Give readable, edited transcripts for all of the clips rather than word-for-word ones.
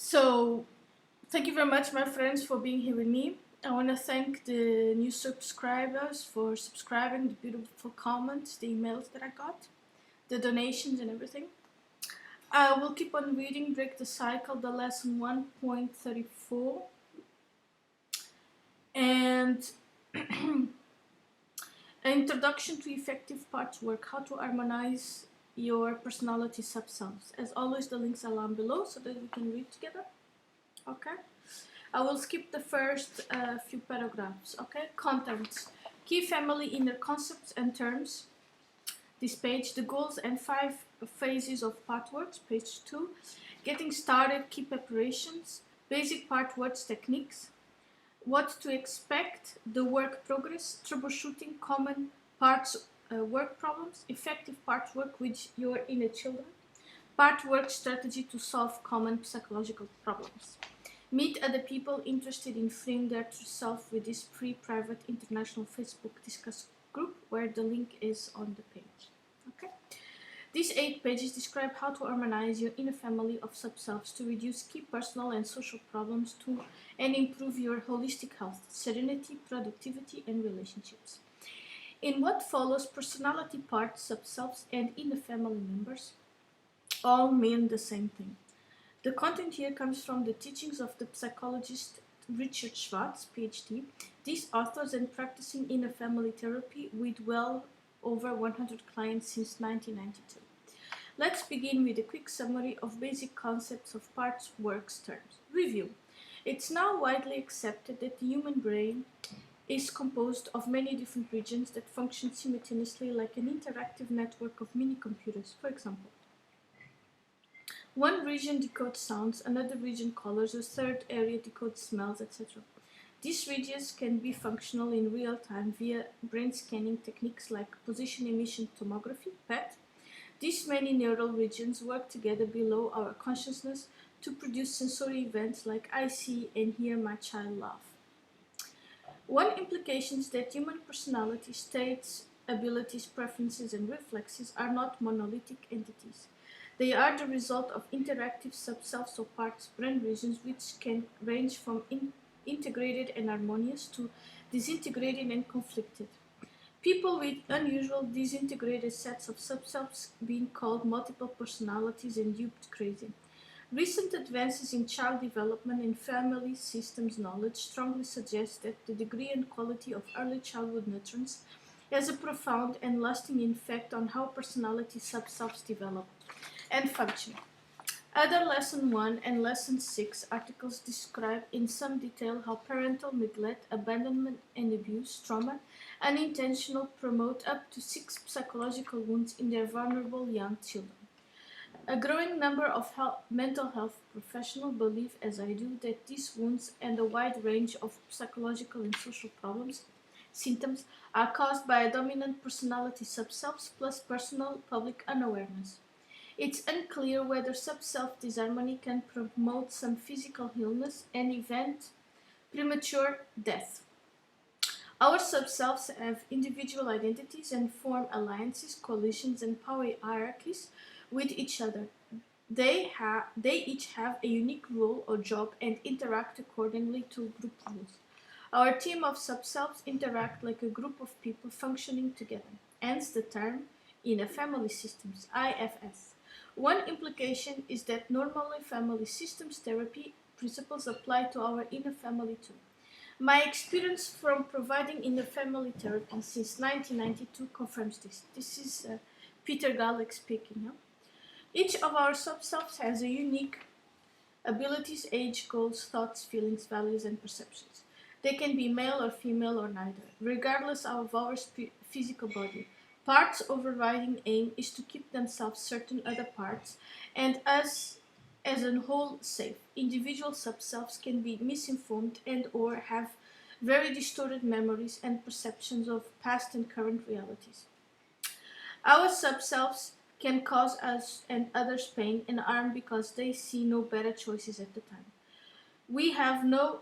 So, thank you very much, my friends, for being here with me. I want to thank the new subscribers for subscribing, the beautiful comments, the emails that I got, the donations, and everything. I will keep on reading Break the Cycle, the lesson 1.34. And an introduction to effective parts work, how to harmonize your personality subselves. As always, the links are down below so that we can read together. Okay? I will skip the first few paragraphs. Okay? Contents. Key family inner concepts and terms. This page, the goals and 5 phases of part works, page 2. Getting started, key preparations, basic part works techniques, what to expect, the work progress, troubleshooting common parts work problems, effective part work with your inner children, part work strategy to solve common psychological problems. Meet other people interested in freeing their true self with this free private international Facebook discuss group where the link is on the page. Okay. These 8 pages describe how to harmonize your inner family of subselves to reduce key personal and social problems and improve your holistic health, serenity, productivity, and relationships. In what follows, personality parts, subselves, and inner family members all mean the same thing. The content here comes from the teachings of the psychologist Richard Schwartz, PhD. These authors and practicing inner family therapy with well over 100 clients since 1992. Let's begin with a quick summary of basic concepts of parts works terms. Review. It's now widely accepted that the human brain is composed of many different regions that function simultaneously like an interactive network of mini computers. For example, one region decodes sounds, another region colors, a third area decodes smells, etc. These regions can be functional in real time via brain scanning techniques like position emission tomography, PET. These many neural regions work together below our consciousness to produce sensory events like I see and hear my child laugh. One implication is that human personality, states, abilities, preferences, and reflexes are not monolithic entities. They are the result of interactive subselves or parts brain regions which can range from integrated and harmonious to disintegrated and conflicted. People with unusual disintegrated sets of subselves being called multiple personalities and duped crazy. Recent advances in child development and family systems knowledge strongly suggest that the degree and quality of early childhood nurturance has a profound and lasting effect on how personality subselves develop and function. Other Lesson 1 and Lesson 6 articles describe in some detail how parental neglect, abandonment and abuse, trauma, unintentional promote up to 6 psychological wounds in their vulnerable young children. A growing number of mental health professionals believe, as I do, that these wounds and a wide range of psychological and social symptoms are caused by a dominant personality subselves plus personal public unawareness. It's unclear whether subself disharmony can promote some physical illness and event premature death. Our subselves have individual identities and form alliances, coalitions, and power hierarchies with each other. They each have a unique role or job and interact accordingly to group rules. Our team of subselves interact like a group of people functioning together, hence the term inner family systems, IFS. One implication is that normally family systems therapy principles apply to our inner family too. My experience from providing inner family therapy since 1992 confirms this. This is Peter Gallek speaking. Huh? Each of our subselves has a unique abilities, age, goals, thoughts, feelings, values, and perceptions. They can be male or female or neither, regardless of our physical body. Parts' overriding aim is to keep themselves certain other parts and us as a whole safe. Individual subselves can be misinformed and or have very distorted memories and perceptions of past and current realities. Our subselves can cause us and others pain and harm because they see no better choices at the time. We have no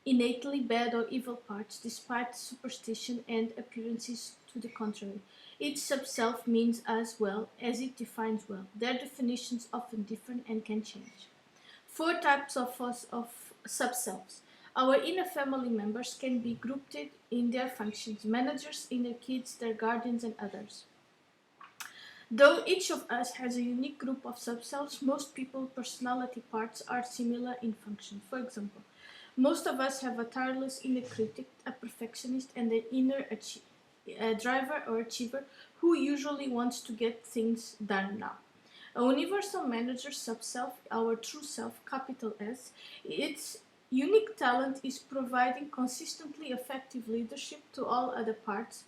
innately bad or evil parts despite superstition and appearances to the contrary. Each subself means as well as it defines well. Their definitions often differ and can change. Four types of subselves. Our inner family members can be grouped in their functions: managers, inner kids, their guardians, and others. Though each of us has a unique group of subselves, most people's personality parts are similar in function. For example, most of us have a tireless inner critic, a perfectionist, and an inner driver or achiever who usually wants to get things done now. A universal manager subself, our true self, capital S, its unique talent is providing consistently effective leadership to all other parts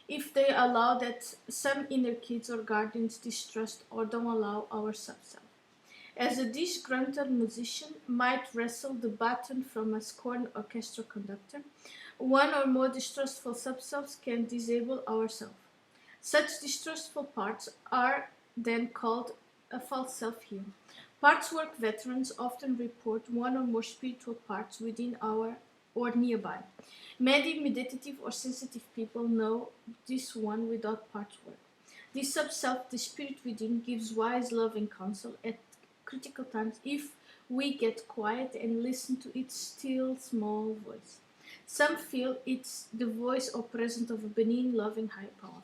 if they allow that some inner kids or guardians distrust or don't allow our subself. As a disgruntled musician might wrestle the baton from a scorned orchestra conductor, one or more distrustful subselves can disable ourselves. Such distrustful parts are then called a false self here. Parts work veterans often report one or more spiritual parts within our or nearby. Many meditative or sensitive people know this one without part work. This subself, the spirit within, gives wise, loving counsel at critical times if we get quiet and listen to its still, small voice. Some feel it's the voice or presence of a benign, loving higher power.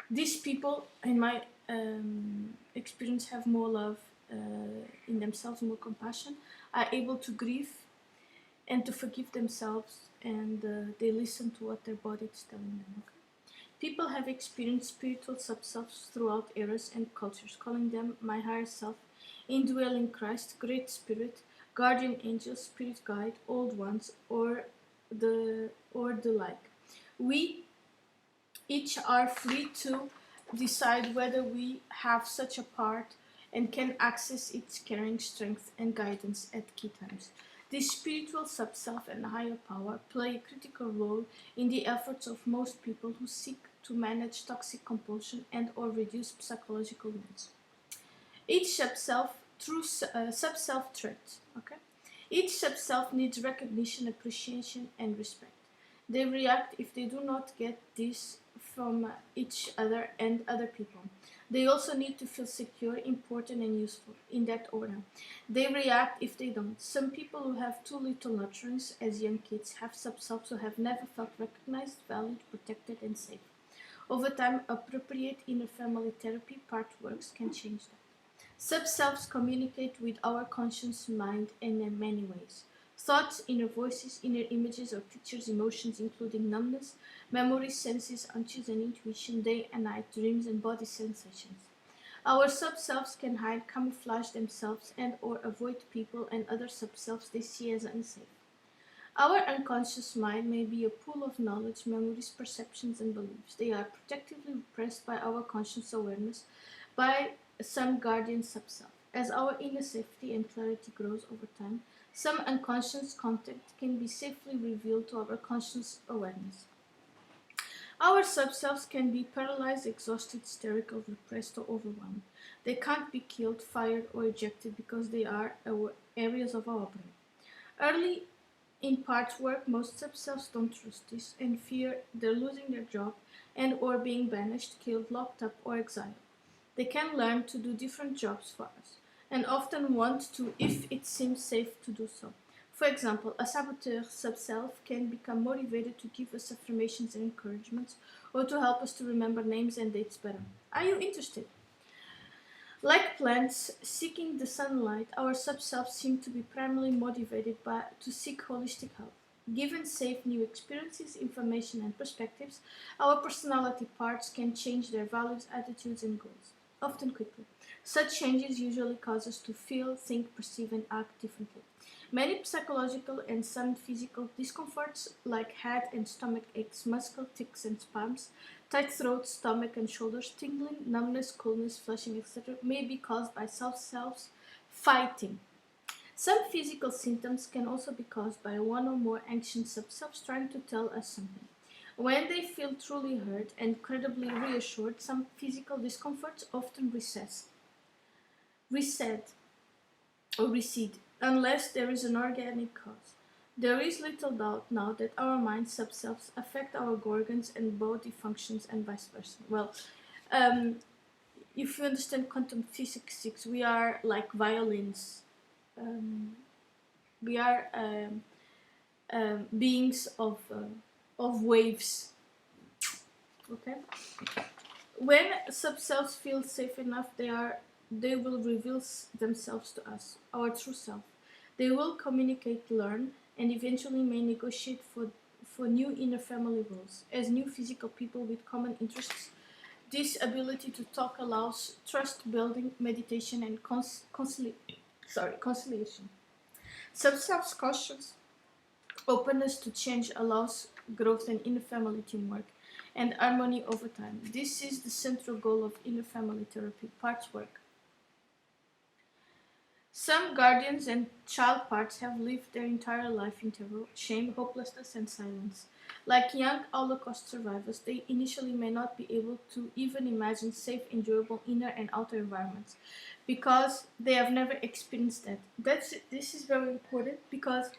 These people, in my experience, have more love in themselves, more compassion, are able to grieve and to forgive themselves, and they listen to what their body is telling them. Okay? People have experienced spiritual subselves throughout eras and cultures, calling them my higher self, indwelling Christ, great spirit, guardian angel, spirit guide, old ones, or the like. We each are free to decide whether we have such a part and can access its caring strength and guidance at key times. This spiritual subself and higher power play a critical role in the efforts of most people who seek to manage toxic compulsion and or reduce psychological needs. Each subself through subself traits. Okay? Each subself needs recognition, appreciation, and respect. They react if they do not get this from each other and other people. They also need to feel secure, important, and useful, in that order. They react if they don't. Some people who have too little nurturance as young kids have subselves who have never felt recognized, valued, protected, and safe. Over time, appropriate inner family therapy part works can change that. Subselves communicate with our conscious mind in many ways. Thoughts, inner voices, inner images or pictures, emotions including numbness, memories, senses, hunches and intuition, day and night, dreams and body sensations. Our subselves can hide, camouflage themselves and or avoid people and other subselves they see as unsafe. Our unconscious mind may be a pool of knowledge, memories, perceptions and beliefs. They are protectively repressed by our conscious awareness by some guardian subself. As our inner safety and clarity grows over time, some unconscious content can be safely revealed to our conscious awareness. Our subselves can be paralyzed, exhausted, hysterical, repressed, or overwhelmed. They can't be killed, fired, or ejected because they are areas of our brain. Early in part work, most subselves don't trust this and fear they're losing their job and or being banished, killed, locked up, or exiled. They can learn to do different jobs for us and often want to if it seems safe to do so. For example, a saboteur subself can become motivated to give us affirmations and encouragements or to help us to remember names and dates better. Are you interested? Like plants seeking the sunlight, our subselves seem to be primarily motivated to seek holistic health. Given safe new experiences, information and perspectives, our personality parts can change their values, attitudes and goals, often quickly. Such changes usually cause us to feel, think, perceive and act differently. Many psychological and some physical discomforts like head and stomach aches, muscle tics and spasms, tight throat, stomach and shoulders, tingling, numbness, coolness, flushing, etc. may be caused by subselves fighting. Some physical symptoms can also be caused by one or more anxious subselves trying to tell us something. When they feel truly heard and credibly reassured, some physical discomforts often recede, unless there is an organic cause. There is little doubt now that our mind subselves affect our organs and body functions and vice versa. Well, if you understand quantum physics, we are like violins. We are beings of waves. Okay. When subselves feel safe enough, they will reveal themselves to us, our true self. They will communicate, learn, and eventually may negotiate for new inner family roles. As new physical people with common interests, this ability to talk allows trust building, meditation, and conciliation. Subself's cautious openness to change allows growth and inner family teamwork and harmony over time. This is the central goal of inner family therapy, parts work. Some guardians and child parts have lived their entire life in terror, shame, hopelessness, and silence. Like young Holocaust survivors, they initially may not be able to even imagine safe, enjoyable inner and outer environments because they have never experienced that. This is very important because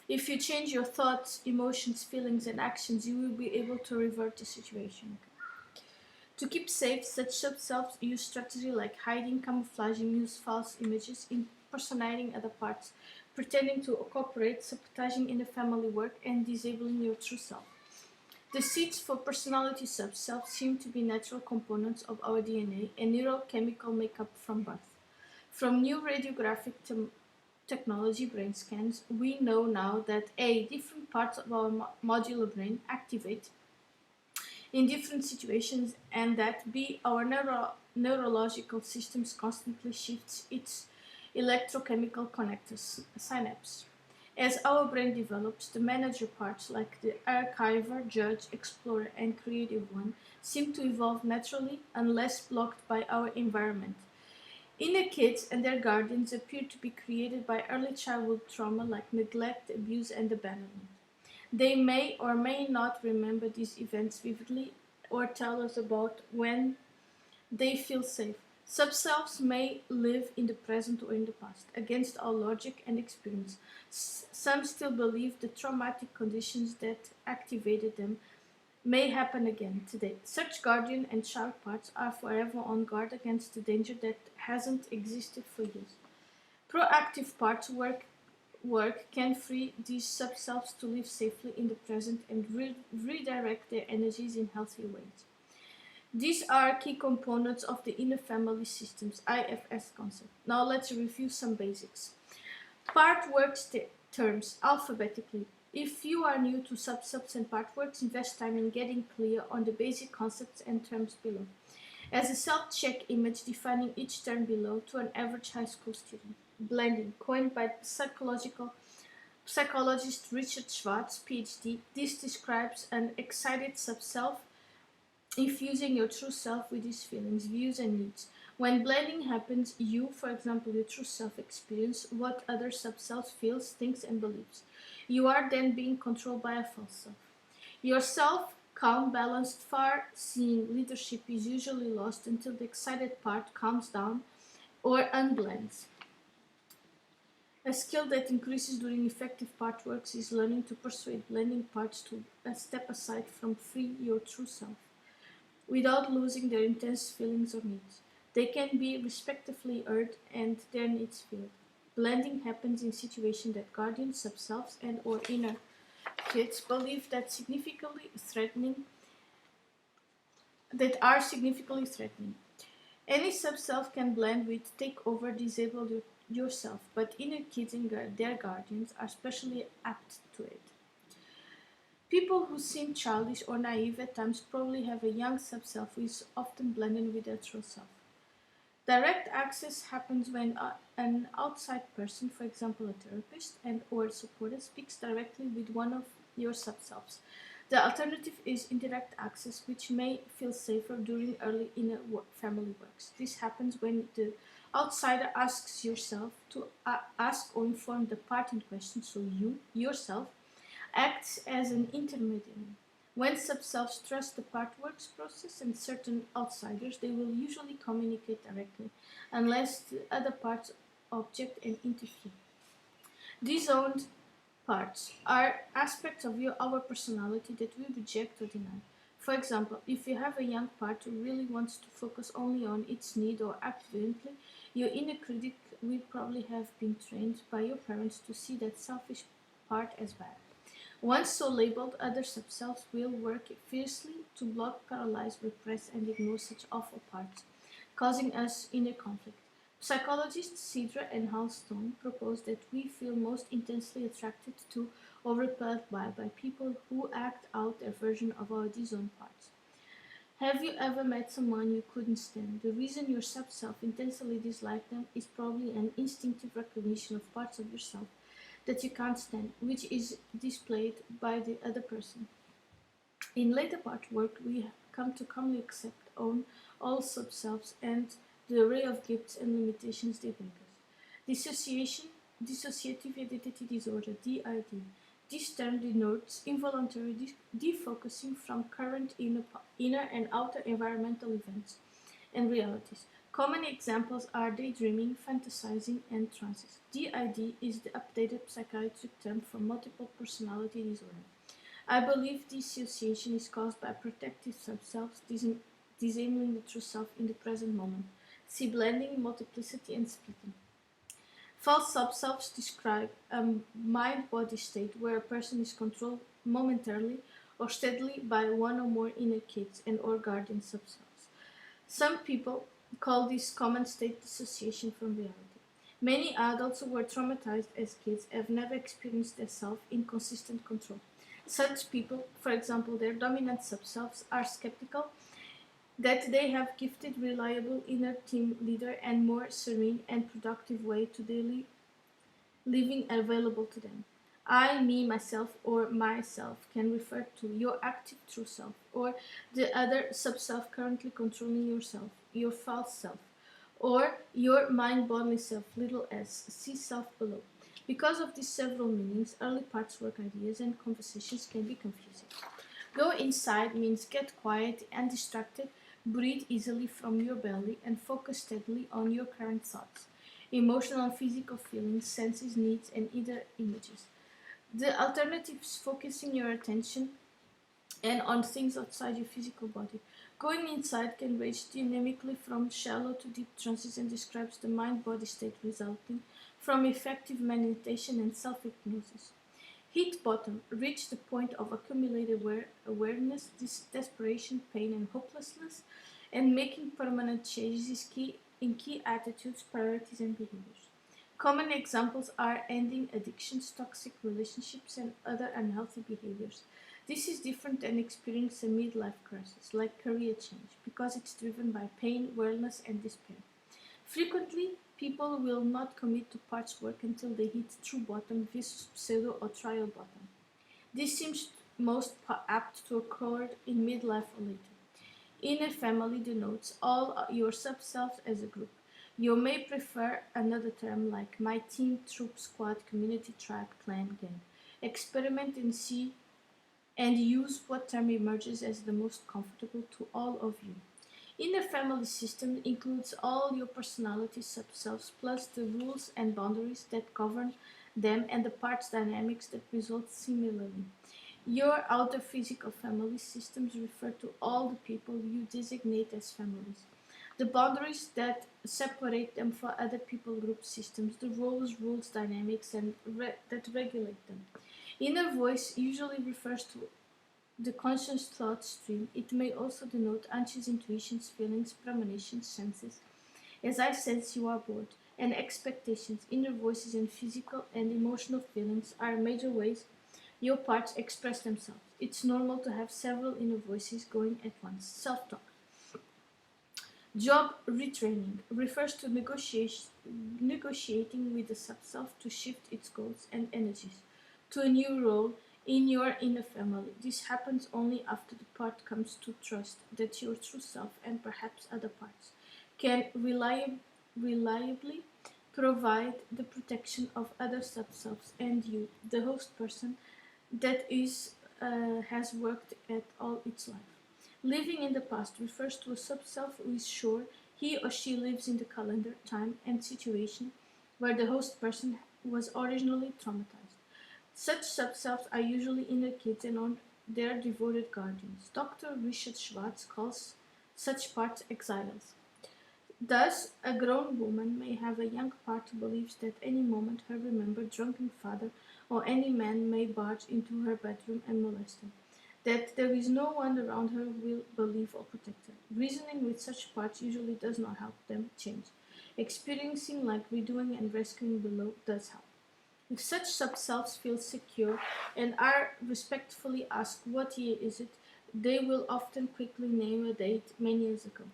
if you change your thoughts, emotions, feelings, and actions, you will be able to revert the situation. To keep safe, such subselves use strategy like hiding, camouflaging, use false images, impersonating other parts, pretending to cooperate, sabotaging in the family work, and disabling your true self. The seeds for personality subselves seem to be natural components of our DNA and neurochemical makeup from birth. From new radiographic technology brain scans, we know now that A, different parts of our modular brain activate in different situations, and that B, our neurological systems constantly shifts its electrochemical connectors, synapse. As our brain develops, the manager parts like the archiver, judge, explorer, and creative one seem to evolve naturally unless blocked by our environment. Inner kids and their guardians appear to be created by early childhood trauma like neglect, abuse, and abandonment. They may or may not remember these events vividly or tell us about when they feel safe. Subselves may live in the present or in the past, against our logic and experience. Some still believe the traumatic conditions that activated them may happen again today. Such guardian and child parts are forever on guard against the danger that hasn't existed for years. Proactive parts work can free these subselves to live safely in the present and redirect their energies in healthy ways. These are key components of the inner family systems IFS concept. Now let's review some basics. Part works terms alphabetically. If you are new to subselves and part works, invest time in getting clear on the basic concepts and terms below. As a self-check image defining each term below to an average high school student. Blending, coined by psychologist Richard Schwartz, PhD, this describes an excited subself infusing your true self with his feelings, views, and needs. When blending happens, you, for example, your true self, experience what other subself feels, thinks, and believes. You are then being controlled by a false self. Yourself, calm, balanced, far-seeing leadership is usually lost until the excited part calms down or unblends. A skill that increases during effective part works is learning to persuade blending parts to step aside from free your true self, without losing their intense feelings or needs. They can be respectively heard and their needs filled. Blending happens in situations that guardians, subselves, and or inner kids believe that are significantly threatening. Any subself can blend with, take over, disable yourself, but inner kids and their guardians are especially apt to it. People who seem childish or naive at times probably have a young subself who is often blended with their true self. Direct access happens when an outside person, for example a therapist and or supporter, speaks directly with one of your subselves. The alternative is indirect access, which may feel safer during early inner family works. This happens when the outsider asks yourself to ask or inform the part in question, so you, yourself, acts as an intermediary. When subselves trust the part works process and certain outsiders, they will usually communicate directly, unless the other parts object and interfere. Disowned parts are aspects of our personality that we reject or deny. For example, if you have a young part who really wants to focus only on its need or act violently, your inner critic will probably have been trained by your parents to see that selfish part as bad. Once so labeled, other subselves will work fiercely to block, paralyze, repress, and ignore such awful parts, causing us inner conflict. Psychologists Cedra and Halstone propose that we feel most intensely attracted to or repelled by people who act out their version of our disowned parts. Have you ever met someone you couldn't stand? The reason your sub-self intensely disliked them is probably an instinctive recognition of parts of yourself that you can't stand, which is displayed by the other person. In later part work, we come to calmly accept on all sub-selves and the array of gifts and limitations they bring us. Dissociative identity disorder, DID. This term denotes involuntary defocusing from current inner and outer environmental events and realities. Common examples are daydreaming, fantasizing, and trances. DID is the updated psychiatric term for multiple personality disorder. I believe dissociation is caused by protective subselves disabling the true self in the present moment. See blending, multiplicity, and splitting. False subselves describe a mind-body state where a person is controlled momentarily or steadily by one or more inner kids and or guardian subselves. Some people call this common state dissociation from reality. Many adults who were traumatized as kids have never experienced their self in consistent control. Such people, for example, their dominant subselves, are skeptical that they have gifted, reliable inner team leader and more serene and productive way to daily living available to them. I, me, myself, or myself can refer to your active true self or the other sub-self currently controlling yourself, your false self, or your mind-bodily self, little s, see self below. Because of these several meanings, early parts work ideas and conversations can be confusing. Go inside means get quiet and distracted, breathe easily from your belly, and focus steadily on your current thoughts, emotional and physical feelings, senses, needs, and either images. The alternative is focusing your attention and on things outside your physical body. Going inside can range dynamically from shallow to deep trances and describes the mind-body state resulting from effective meditation and self-hypnosis. Hit bottom, reach the point of accumulated awareness, desperation, pain, and hopelessness, and making permanent changes is key in key attitudes, priorities, and behaviors. Common examples are ending addictions, toxic relationships, and other unhealthy behaviors. This is different than experiencing a midlife crisis, like career change, because it's driven by pain, awareness, and despair. Frequently, people will not commit to parts work until they hit true bottom versus pseudo or trial bottom. This seems most apt to occur in midlife or later. Inner family denotes all your sub-selves as a group. You may prefer another term like my team, troop, squad, community, tribe, clan, gang. Experiment and see and use what term emerges as the most comfortable to all of you. Inner family system includes all your personality subselves plus the rules and boundaries that govern them and the parts dynamics that result similarly. Your outer physical family systems refer to all the people you designate as families. The boundaries that separate them from other people group systems, the roles, rules, dynamics, and that regulate them. Inner voice usually refers to the conscious thought stream. It may also denote anxious intuitions, feelings, premonitions, senses, as I sense you are bored, and expectations. Inner voices and physical and emotional feelings are major ways your parts express themselves. It's normal to have several inner voices going at once. Self-talk. Job retraining refers to negotiating with the subself to shift its goals and energies to a new role in your inner family. This happens only after the part comes to trust that your true self and perhaps other parts can reliably provide the protection of other subselves and you, the host person, that has worked at all its life. Living in the past refers to a subself who is sure he or she lives in the calendar, time, and situation where the host person was originally traumatized. Such subselves are usually inner kids and their devoted guardians. Dr. Richard Schwartz calls such parts exiles. Thus, a grown woman may have a young part who believes that any moment her remembered drunken father or any man may barge into her bedroom and molest her, that there is no one around her who will believe or protect her. Reasoning with such parts usually does not help them change. Experiencing like redoing and rescuing below does help. If such subselves feel secure and are respectfully asked what year is it, they will often quickly name a date many years ago.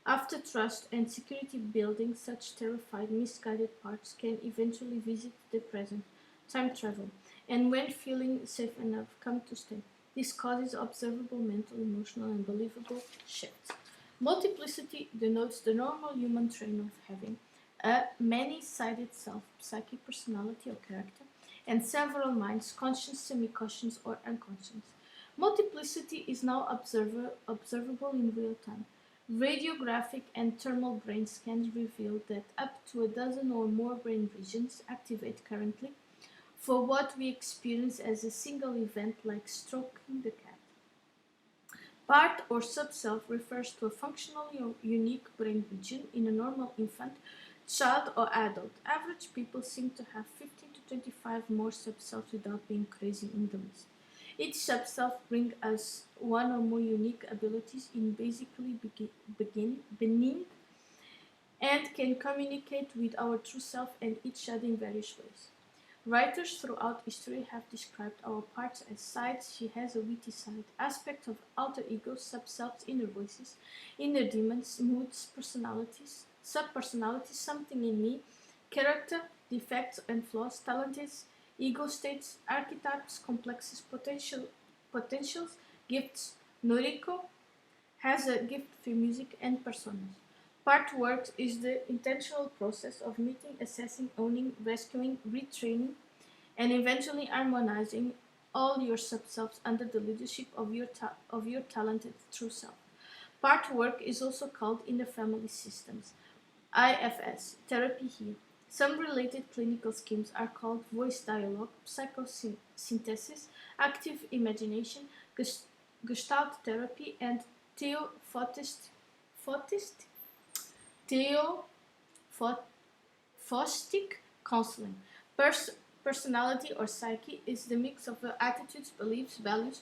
After trust and security building, such terrified, misguided parts can eventually visit the present, time travel, and when feeling safe enough, come to stay. This causes observable mental, emotional, and believable shifts. Multiplicity denotes the normal human trait of having a many-sided self, psychic personality or character, and several minds, conscious, semi-conscious, or unconscious. Multiplicity is now observable in real time. Radiographic and thermal brain scans reveal that up to a dozen or more brain regions activate currently for what we experience as a single event like stroking the cat. Part or subself refers to a functionally unique brain region in a normal infant, child, or adult. Average people seem to have 15 to 25 more subselves without being crazy in the list. Each subself brings us one or more unique abilities in basically being and can communicate with our true self and each other in various ways. Writers throughout history have described our parts as sides. She has a witty side, aspect of alter egos, subselves, inner voices, inner demons, moods, personalities, subpersonalities, something in me, character, defects and flaws, talents, ego states, archetypes, complexes, potentials, gifts. Noriko has a gift for music and personas. Part work is the intentional process of meeting, assessing, owning, rescuing, retraining, and eventually harmonizing all your subselves under the leadership of your talented true self. Part work is also called inner family systems, IFS, therapy here. Some related clinical schemes are called voice dialogue, psychosynthesis, active imagination, gestalt therapy, and theophostic counseling. Personality or psyche is the mix of attitudes, beliefs, values,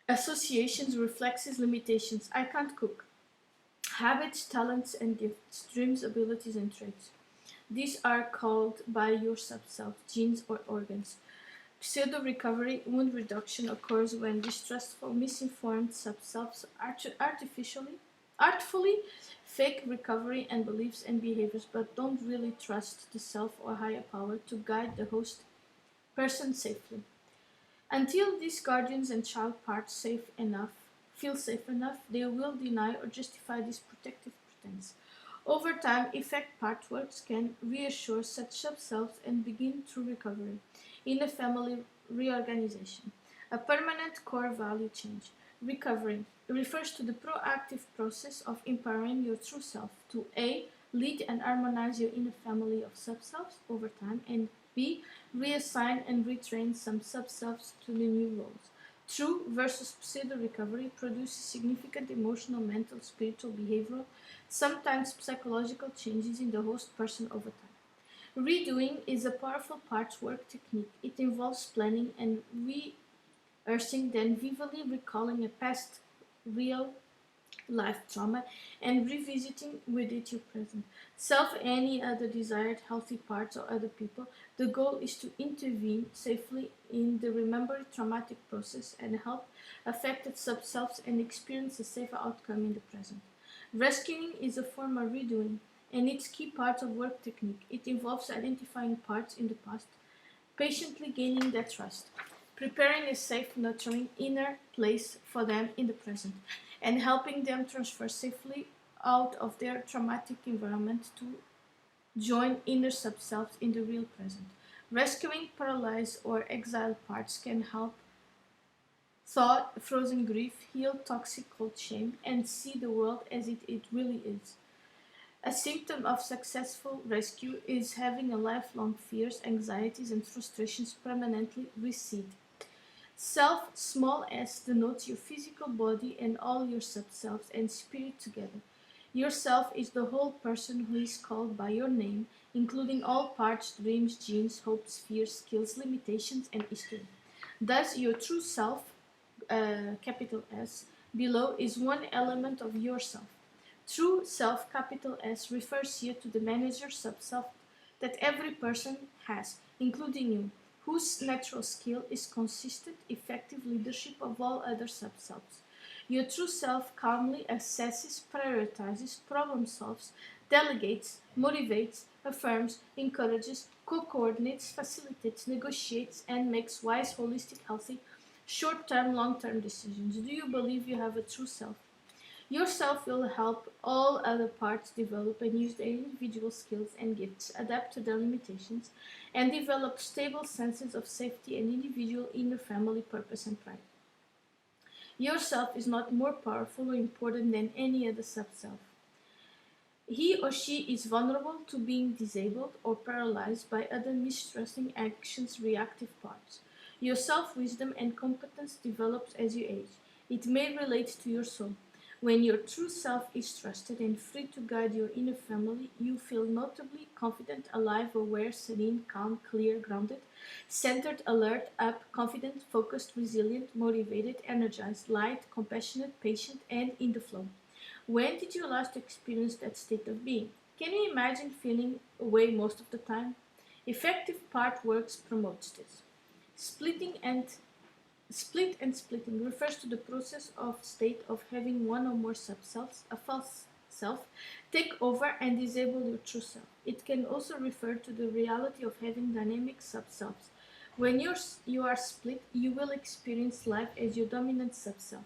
associations, reflexes, limitations. I can't cook. Habits, talents, and gifts, dreams, abilities, and traits. These are called by your subself, genes, or organs. Pseudo-recovery, wound reduction occurs when distrustful, misinformed subselves artfully fake recovery and beliefs and behaviors, but don't really trust the self or higher power to guide the host person safely. Until these guardians and child parts feel safe enough, they will deny or justify this protective pretense. Over time, effect part works can reassure such subselves and begin true recovery in a family reorganization. A permanent core value change. Recovery refers to the proactive process of empowering your true self to A. Lead and harmonize your inner family of subselves over time, and B. Reassign and retrain some subselves to the new roles. True versus pseudo recovery produces significant emotional, mental, spiritual, behavioral, sometimes psychological changes in the host person over time. Redoing is a powerful parts work technique. It involves planning and rehearsing, then vividly recalling a past real life trauma and revisiting with it your present self, any other desired healthy parts or other people. The goal is to intervene safely in the remembered traumatic process and help affected subselves and experience a safer outcome in the present. Rescuing is a form of redoing, and its key part of work technique. It involves identifying parts in the past, patiently gaining their trust, preparing a safe, nurturing inner place for them in the present, and helping them transfer safely out of their traumatic environment to join inner subselves in the real present. Rescuing paralyzed or exiled parts can help thaw frozen grief, heal toxic cold shame, and see the world as it really is. A symptom of successful rescue is having a lifelong fears, anxieties, and frustrations permanently recede. Self, small s, denotes your physical body and all your subselves and spirit together. Yourself is the whole person who is called by your name, including all parts, dreams, genes, hopes, fears, skills, limitations, and history. Thus, your true self, capital S, below is one element of yourself. True self, capital S, refers here to the manager subself that every person has, including you, whose natural skill is consistent, effective leadership of all other subselves. Your true self calmly assesses, prioritizes, problem solves, delegates, motivates, affirms, encourages, co-coordinates, facilitates, negotiates, and makes wise, holistic, healthy, short-term, long-term decisions. Do you believe you have a true self? Your self will help all other parts develop and use their individual skills and gifts, adapt to their limitations, and develop stable senses of safety and individual inner family purpose and pride. Yourself is not more powerful or important than any other subself. He or she is vulnerable to being disabled or paralyzed by other mistrusting actions' reactive parts. Your self-wisdom and competence develops as you age. It may relate to your soul. When your true self is trusted and free to guide your inner family, you feel notably confident, alive, aware, serene, calm, clear, grounded, centered, alert, up, confident, focused, resilient, motivated, energized, light, compassionate, patient, and in the flow. When did you last experience that state of being? Can you imagine feeling away most of the time? Effective part works promotes this. Splitting and Split and splitting refers to the process of state of having one or more subselves, a false self, take over and disable your true self. It can also refer to the reality of having dynamic subselves. When you are split, you will experience life as your dominant subself.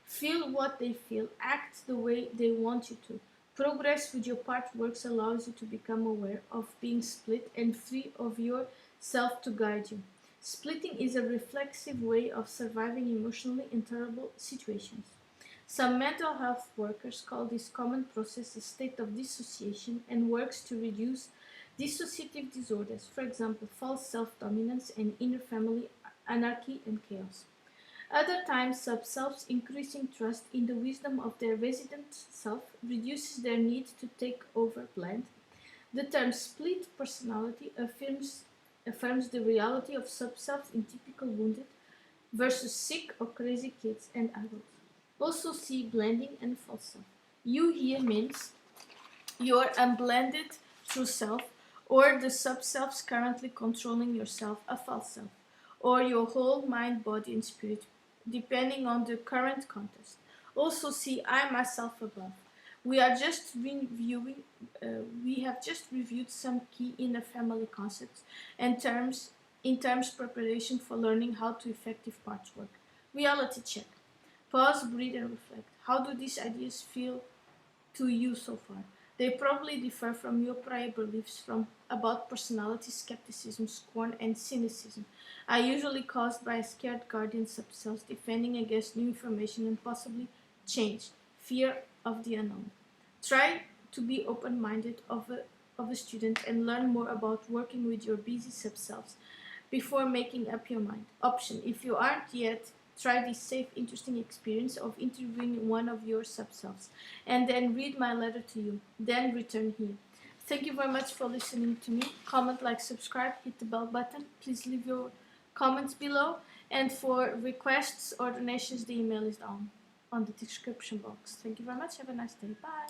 Feel what they feel, act the way they want you to. Progress with your part works allows you to become aware of being split and free of yourself to guide you. Splitting is a reflexive way of surviving emotionally intolerable situations. Some mental health workers call this common process a state of dissociation and works to reduce dissociative disorders, for example, false self-dominance and inner family anarchy and chaos. Other times, subselves increasing trust in the wisdom of their resident self reduces their need to take over blend. The term split personality affirms the reality of subselves in typical wounded versus sick or crazy kids and adults. Also see blending and false self. You here means your unblended true self or the subselves currently controlling yourself, a false self, or your whole mind, body, and spirit, depending on the current context. Also see I myself above. We are just reviewing. We have just reviewed some key inner family concepts and terms preparation for learning how to effective parts work. Reality check. Pause, breathe, and reflect. How do these ideas feel to you so far? They probably differ from your prior beliefs about personality, skepticism, scorn, and cynicism, are usually caused by a scared guardian subself defending against new information and possibly change, fear of the unknown. Try to be open-minded of a student and learn more about working with your busy subselves before making up your mind. Option: if you aren't yet, try this safe, interesting experience of interviewing one of your subselves, and then read my letter to you. Then return here. Thank you very much for listening to me. Comment, like, subscribe, hit the bell button. Please leave your comments below. And for requests or donations, the email is down on the description box. Thank you very much. Have a nice day. Bye.